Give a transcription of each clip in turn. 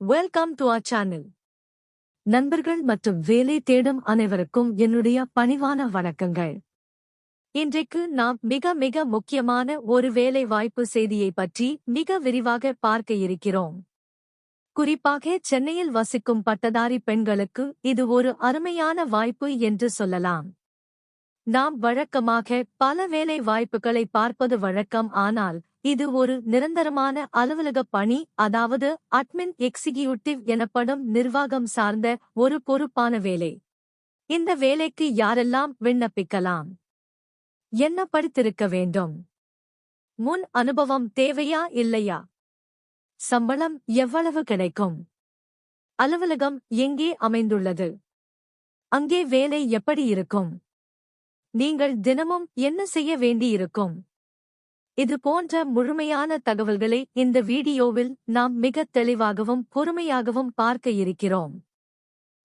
Welcome to our channel. நண்பர்கள் மற்றும் வேலை தேடும் அனைவருக்கும் என்னுடைய பணிவான வணக்கங்கள். இன்றைக்கு நாம் மிக மிக முக்கியமான ஒரு வேலை வாய்ப்பு செய்தியை பற்றி மிக விரிவாக பார்க்க இருக்கிறோம். குறிப்பாக சென்னையில் வசிக்கும் பட்டதாரி பெண்களுக்கு இது ஒரு அருமையான வாய்ப்பு என்று சொல்லலாம். நாம் வழக்கமாக பல வேலை வாய்ப்புகளை பார்ப்பது வழக்கம். ஆனால் இது ஒரு நிரந்தரமான அலுவலக பணி, அதாவது அட்மின் எக்ஸிகியூட்டிவ் எனப்படும் நிர்வாகம் சார்ந்த ஒரு பொறுப்பான வேலை. இந்த வேலைக்கு யாரெல்லாம் விண்ணப்பிக்கலாம்? என்ன படித்திருக்க வேண்டும்? முன் அனுபவம் தேவையா இல்லையா? சம்பளம் எவ்வளவு கிடைக்கும்? அலுவலகம் எங்கே அமைந்துள்ளது? அங்கே வேலை எப்படி இருக்கும்? நீங்கள் தினமும் என்ன செய்ய வேண்டியிருக்கும்? இது போன்ற முழுமையான தகவல்களை இந்த வீடியோவில் நாம் மிக தெளிவாகவும் பொறுமையாகவும் பார்க்க இருக்கிறோம்.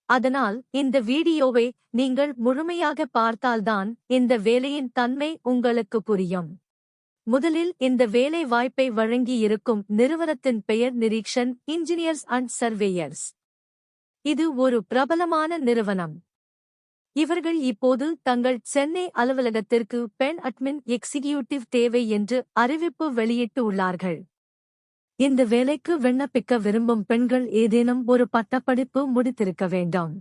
அதனால் இந்த வீடியோவை நீங்கள் முழுமையாக பார்த்தால்தான் இந்த வேலையின் தன்மை உங்களுக்கு புரியும். முதலில் இந்த வேலை வாய்ப்பை வழங்கி இருக்கும் நிறுவனத்தின் பெயர் நிரீக்ஷன் இன்ஜினியர்ஸ் அண்ட் சர்வேயர்ஸ். இது ஒரு பிரபலமான நிறுவனம். இவர்கள் இப்போது தங்கள் சென்னை அலுவலகத்திற்கு பெண் அட்மின் எக்ஸிகியூட்டிவ் தேவை என்று அறிவிப்பு வெளியிட்டு உள்ளார்கள். இந்த வேலைக்கு விண்ணப்பிக்க விரும்பும் பெண்கள் ஏதேனும் ஒரு பட்டப்படிப்பு முடித்திருக்க வேண்டும்.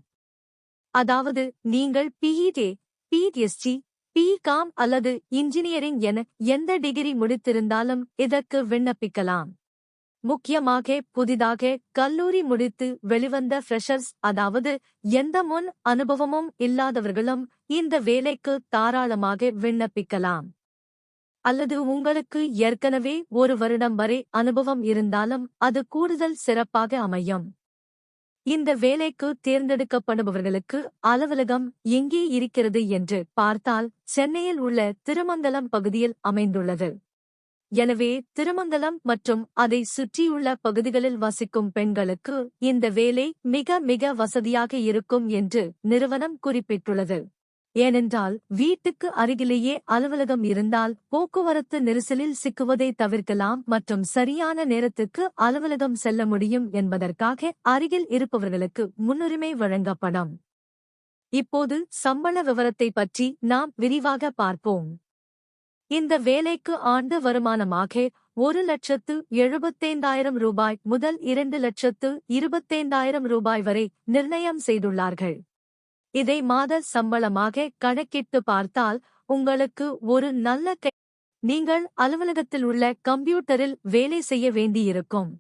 அதாவது நீங்கள் பிஇடி, பிஎஸ்சி, பிகாம் அல்லது இன்ஜினியரிங் என எந்த டிகிரி முடித்திருந்தாலும் இதற்கு விண்ணப்பிக்கலாம். முக்கியமாக புதிதாக கல்லூரி முடித்து வெளிவந்த ஃப்ரெஷர்ஸ், அதாவது எந்த முன் அனுபவமும் இல்லாதவர்களும் இந்த வேலைக்கு தாராளமாக விண்ணப்பிக்கலாம். அல்லது உங்களுக்கு ஏற்கனவே 1 வருடம் வரை அனுபவம் இருந்தாலும் அது கூடுதல் சிறப்பாக அமையும். இந்த வேலைக்கு தேர்ந்தெடுக்கப்படுபவர்களுக்கு அலுவலகம் எங்கே இருக்கிறது என்று பார்த்தால் சென்னையில் உள்ள திருமங்கலம் பகுதியில் அமைந்துள்ளது. எனவே திருமங்கலம் மற்றும் அதை சுற்றியுள்ள பகுதிகளில் வசிக்கும் பெண்களுக்கு இந்த வேலை மிக மிக வசதியாக இருக்கும் என்று நிறுவனம் குறிப்பிட்டுள்ளது. ஏனென்றால் வீட்டுக்கு அருகிலேயே அலுவலகம் இருந்தால் போக்குவரத்து நெரிசலில் சிக்குவதை தவிர்க்கலாம் மற்றும் சரியான நேரத்துக்கு அலுவலகம் செல்ல முடியும் என்பதற்காக அருகில் இருப்பவர்களுக்கு முன்னுரிமை வழங்கப்படும். இப்போது சம்பள விவரத்தை பற்றி நாம் விரிவாக பார்ப்போம். இந்த வேலைக்கு ஆண்டு வருமானமாக 1,75,000 ரூபாய் முதல் 2,25,000 ரூபாய் வரை நிர்ணயம் செய்துள்ளார்கள். இதை மாத சம்பளமாக கணக்கிட்டு பார்த்தால் உங்களுக்கு ஒரு நல்ல நீங்கள் அலுவலகத்தில் உள்ள கம்ப்யூட்டரில் வேலை செய்ய வேண்டியிருக்கும்.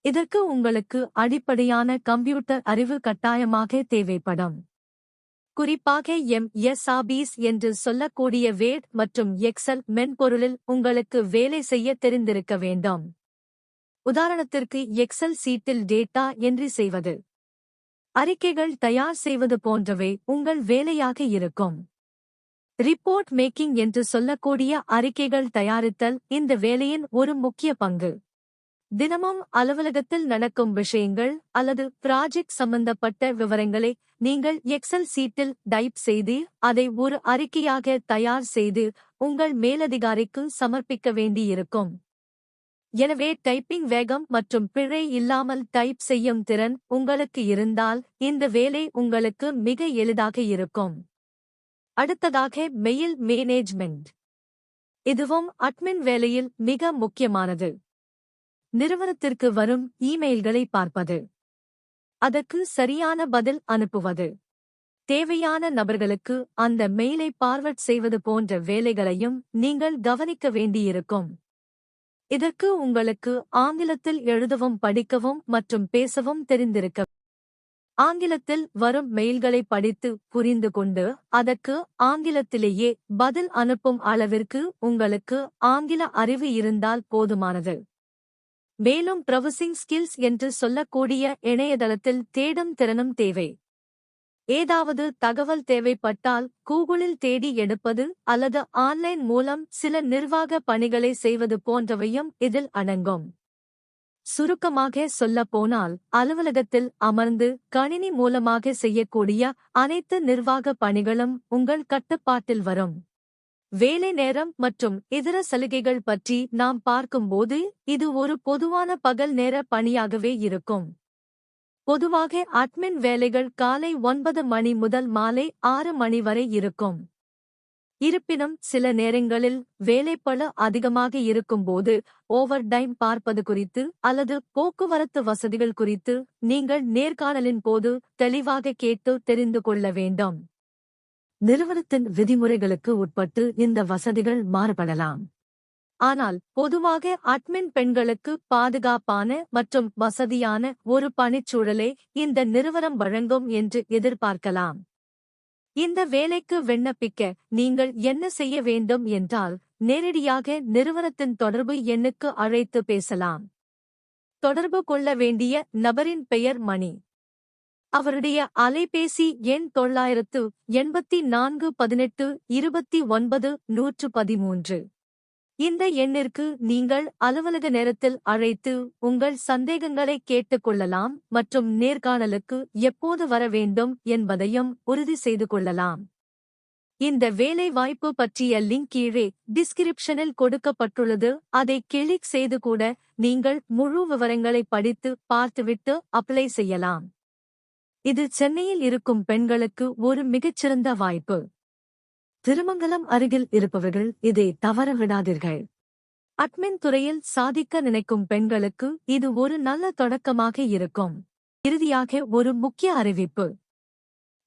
இதற்கு உங்களுக்கு அடிப்படையான கம்ப்யூட்டர் அறிவு கட்டாயமாக தேவைப்படும். குறிப்பாக MS ஆபீஸ் என்று சொல்லக்கூடிய வேர்ட் மற்றும் எக்ஸல் மென்பொருளில் உங்களுக்கு வேலை செய்ய தெரிந்திருக்க வேண்டும். உதாரணத்திற்கு எக்ஸல் சீட்டில் டேட்டா என்ட்ரி செய்வது, அறிக்கைகள் தயார் செய்வது போன்றவை உங்கள் வேலையாக இருக்கும். ரிப்போர்ட் மேக்கிங் என்று சொல்லக்கூடிய அறிக்கைகள் தயாரித்தல் இந்த வேலையின் ஒரு முக்கிய பங்கு. தினமும் அலுவலகத்தில் நடக்கும் விஷயங்கள் அல்லது ப்ராஜெக்ட் சம்பந்தப்பட்ட விவரங்களை நீங்கள் எக்ஸல் சீட்டில் டைப் செய்து அதை ஒரு அறிக்கையாக தயார் செய்து உங்கள் மேலதிகாரிக்கு சமர்ப்பிக்க வேண்டியிருக்கும். எனவே டைப்பிங் வேகம் மற்றும் பிழை இல்லாமல் டைப் செய்யும் திறன் உங்களுக்கு இருந்தால் இந்த வேலை உங்களுக்கு மிக எளிதாக இருக்கும். அடுத்ததாக மெயில் மேனேஜ்மெண்ட். இதுவும் அட்மின் வேலையில் மிக முக்கியமானது. நிறுவனத்திற்கு வரும் இமெயில்களை பார்ப்பது, அதற்கு சரியான பதில் அனுப்புவது, தேவையான நபர்களுக்கு அந்த மெயிலை பார்வர்ட் செய்வது போன்ற வேலைகளையும் நீங்கள் கவனிக்க வேண்டியிருக்கும். இதற்கு உங்களுக்கு ஆங்கிலத்தில் எழுதவும் படிக்கவும் மற்றும் பேசவும் தெரிந்திருக்க. ஆங்கிலத்தில் வரும் மெயில்களை படித்து புரிந்து கொண்டு அதற்கு ஆங்கிலத்திலேயே பதில் அனுப்பும் அளவிற்கு உங்களுக்கு ஆங்கில அறிவு இருந்தால் போதுமானது. மேலும் ப்ரௌசிங் ஸ்கில்ஸ் என்று சொல்லக்கூடிய இணையதளத்தில் தேடும் திறனும் தேவை. ஏதாவது தகவல் தேவைப்பட்டால் கூகுளில் தேடி எடுப்பது அல்லது ஆன்லைன் மூலம் சில நிர்வாக பணிகளை செய்வது போன்றவையும் இதில் அடங்கும். சுருக்கமாக சொல்லப்போனால் அலுவலகத்தில் அமர்ந்து கணினி மூலமாக செய்யக்கூடிய அனைத்து நிர்வாக பணிகளும் உங்கள் கட்டுப்பாட்டில் வரும். வேலை நேரம் மற்றும் இதர சலுகைகள் பற்றி நாம் பார்க்கும்போது இது ஒரு பொதுவான பகல் நேர பணியாகவே இருக்கும். பொதுவாக அட்மின் வேலைகள் காலை 9 மணி முதல் மாலை 6 மணி வரை இருக்கும். இருப்பினும் சில நேரங்களில் வேலைப்பளு அதிகமாக இருக்கும்போது ஓவர் டைம் பார்ப்பது குறித்து அல்லது போக்குவரத்து வசதிகள் குறித்து நீங்கள் நேர்காணலின் போது தெளிவாக கேட்டு தெரிந்து கொள்ள வேண்டும். நிறுவனத்தின் விதிமுறைகளுக்கு உட்பட்டு இந்த வசதிகள் மாறுபடலாம். ஆனால் பொதுவாக அட்மின் பெண்களுக்கு பாதுகாப்பான மற்றும் வசதியான ஒரு பணிச்சூழலை இந்த நிறுவனம் வழங்கும் என்று எதிர்பார்க்கலாம். இந்த வேலைக்கு விண்ணப்பிக்க நீங்கள் என்ன செய்ய வேண்டும் என்றால், நேரடியாக நிறுவனத்தின் தொடர்பு எண்ணுக்கு அழைத்து பேசலாம். தொடர்பு கொள்ள வேண்டிய நபரின் பெயர் மணி. அவருடைய அலைபேசி எண் 984 18 29 113. இந்த எண்ணிற்கு நீங்கள் அலுவலக நேரத்தில் அழைத்து உங்கள் சந்தேகங்களை கேட்டுக் கொள்ளலாம் மற்றும் நேர்காணலுக்கு எப்போது வர வேண்டும் என்பதையும் உறுதி செய்து கொள்ளலாம். இந்த வேலை வாய்ப்பு பற்றிய லிங்க் கீழே டிஸ்கிரிப்ஷனில் கொடுக்கப்பட்டுள்ளது. அதை கிளிக் செய்து கூட நீங்கள் முழு விவரங்களை படித்து பார்த்துவிட்டு அப்ளை செய்யலாம். இது சென்னையில் இருக்கும் பெண்களுக்கு ஒரு மிகச்சிறந்த வாய்ப்பு. திருமங்கலம் அருகில் இருப்பவர்கள் இதை தவறவிடாதீர்கள். அட்மின் துறையில் சாதிக்க நினைக்கும் பெண்களுக்கு இது ஒரு நல்ல தொடக்கமாக இருக்கும். இறுதியாக ஒரு முக்கிய அறிவிப்பு.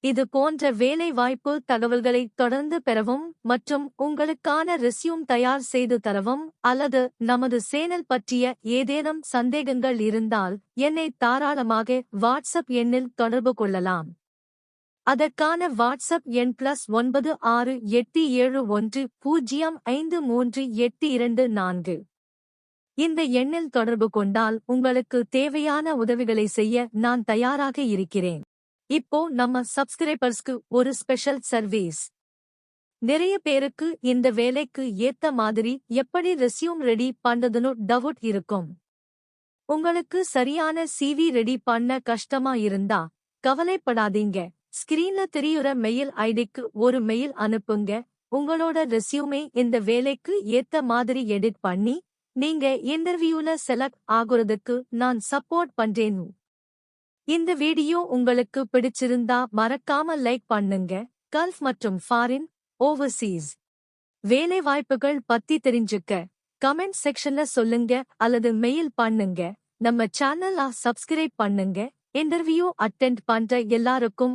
இது போன்ற வேலை வாய்ப்பு தகவல்களை தொடர்ந்து பெறவும் மற்றும் உங்களுக்கான ரெஸ்யூம் தயார் செய்து தரவும் அல்லது நமது சேனல் பற்றிய ஏதேனும் சந்தேகங்கள் இருந்தால் என்னை தாராளமாக வாட்ஸ்அப் எண்ணில் தொடர்பு கொள்ளலாம். அதற்கான வாட்ஸ்அப் எண் +96871053824. இந்த எண்ணில் தொடர்பு கொண்டால் உங்களுக்கு தேவையான உதவிகளை செய்ய நான் தயாராக இருக்கிறேன். இப்போ நம்ம சப்ஸ்கிரைபர்ஸ்க்கு ஒரு ஸ்பெஷல் சர்வீஸ். நிறைய பேருக்கு இந்த வேலைக்கு ஏத்த மாதிரி எப்படி ரெஸ்யூம் ரெடி பண்றதுன்னு டவுட் இருக்கும். உங்களுக்கு சரியான சிவி ரெடி பண்ண கஷ்டமா இருந்தா கவலைப்படாதீங்க. ஸ்கிரீன்ல தெரியுற மெயில் ஐடிக்கு ஒரு மெயில் அனுப்புங்க. உங்களோட ரெஸ்யூமே இந்த வேலைக்கு ஏத்த மாதிரி எடிட் பண்ணி நீங்க இன்டர்வியூல செலக்ட் ஆகுறதுக்கு நான் சப்போர்ட் பண்றேன். இந்த வீடியோ உங்களுக்கு பிடிச்சிருந்தா மறக்காம லைக் பண்ணுங்க. கல்ஃப் மற்றும் ஃபாரின் ஓவர்சீஸ் வேலை வாய்ப்புகள் பத்தி தெரிஞ்சுக்க கமெண்ட் செக்ஷன்ல சொல்லுங்க அல்லது மெயில் பண்ணுங்க. நம்ம சேனலை சப்ஸ்கிரைப் பண்ணுங்க. இன்டர்வியூ அட்டெண்ட் பண்ற எல்லாருக்கும்